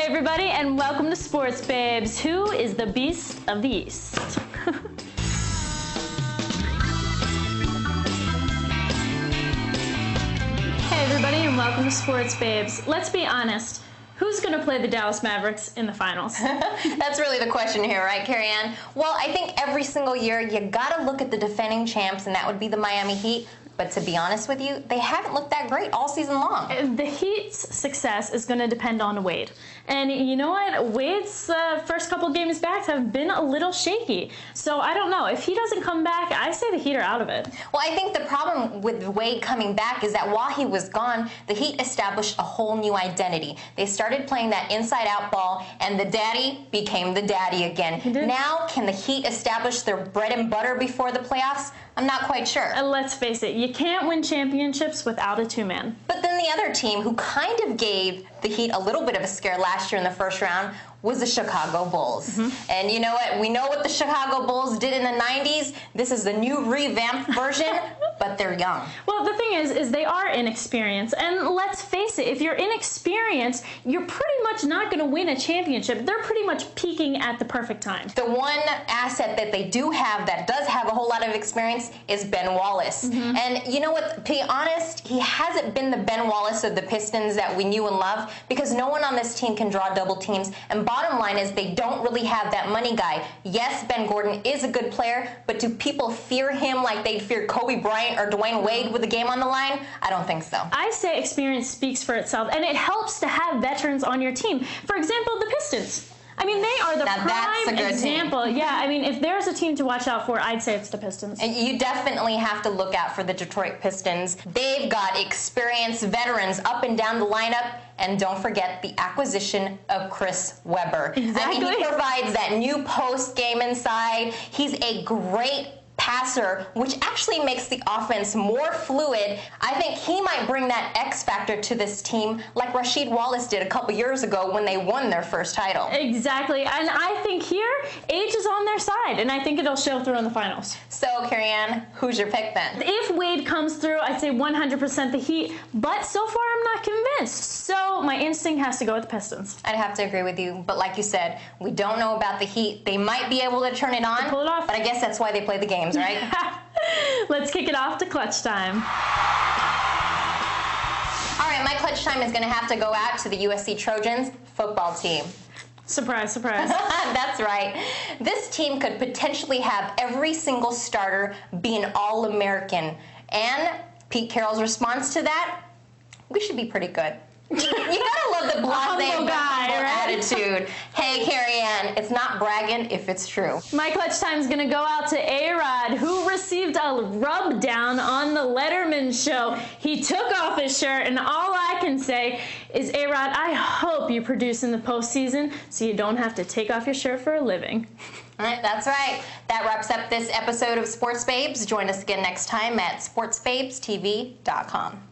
everybody, and welcome to Sports Babes. Who is the Beast of the East? Hey everybody, and welcome to Sports Babes. Let's be honest. Who's going to play the Dallas Mavericks in the finals? That's really the question here, right, Carrie-Ann? Well, I think every single year you got to look at the defending champs, and that would be the Miami Heat. But to be honest with you, they haven't looked that great all season long. The Heat's success is going to depend on Wade. And you know what? Wade's first couple games back have been a little shaky. So I don't know. If he doesn't come back, I say the Heat are out of it. Well, I think the problem with Wade coming back is that while he was gone, the Heat established a whole new identity. They started playing that inside-out ball, and the daddy became the daddy again. Now, can the Heat establish their bread and butter before the playoffs? I'm not quite sure. Let's face it, you can't win championships without a two-man. But then the other team who kind of gave the Heat a little bit of a scare last year in the first round was the Chicago Bulls. And you know what? We know what the Chicago Bulls did in the 90s. This is the new revamped version, but they're young. Well, the thing is they are inexperienced. And let's face it, if you're inexperienced, you're pretty much not going to win a championship. They're pretty much peaking at the perfect time. The one asset that they do have that does have a whole lot of experience is Ben Wallace. And you know what? To be honest, he hasn't been the Ben Wallace of the Pistons that we knew and loved, because no one on this team can draw double teams. And bottom line is they don't really have that money guy. Yes, Ben Gordon is a good player, but do people fear him like they'd fear Kobe Bryant or Dwayne Wade with the game on the line? I don't think so. I say experience speaks for itself, and it helps to have veterans on your team. For example, the Pistons. I mean, they are the prime example. Yeah, I mean, if there's a team to watch out for, I'd say it's the Pistons. And you definitely have to look out for the Detroit Pistons. They've got experienced veterans up and down the lineup. And don't forget the acquisition of Chris Webber. Exactly. I mean, he provides that new post game inside. He's a great passer, which actually makes the offense more fluid. I think he might bring that X factor to this team like Rasheed Wallace did a couple years ago when they won their first title. Exactly, and I think here, age is on their side, and I think it'll show through in the finals. So, Carrie-Ann, who's your pick then? If Wade comes through, I'd say 100% the Heat, but so far I'm not convinced. So my instinct has to go with the Pistons. I'd have to agree with you, but like you said, we don't know about the Heat. They might be able to turn it on, pull it off. But I guess that's why they play the games, right? Let's kick it off to clutch time. All right, my clutch time is going to have to go out to the USC Trojans football team. Surprise, surprise. That's right. This team could potentially have every single starter be an All-American. And Pete Carroll's response to that, we should be pretty good. You gotta love the blasé attitude. Hey, Carrie-Ann, it's not bragging if it's true. My clutch time is going to go out to A-Rod, who received a rub down on the Letterman show. He took off his shirt, and all I can say is, A-Rod, I hope you produce in the postseason so you don't have to take off your shirt for a living. All right, that's right. That wraps up this episode of Sports Babes. Join us again next time at sportsbabestv.com.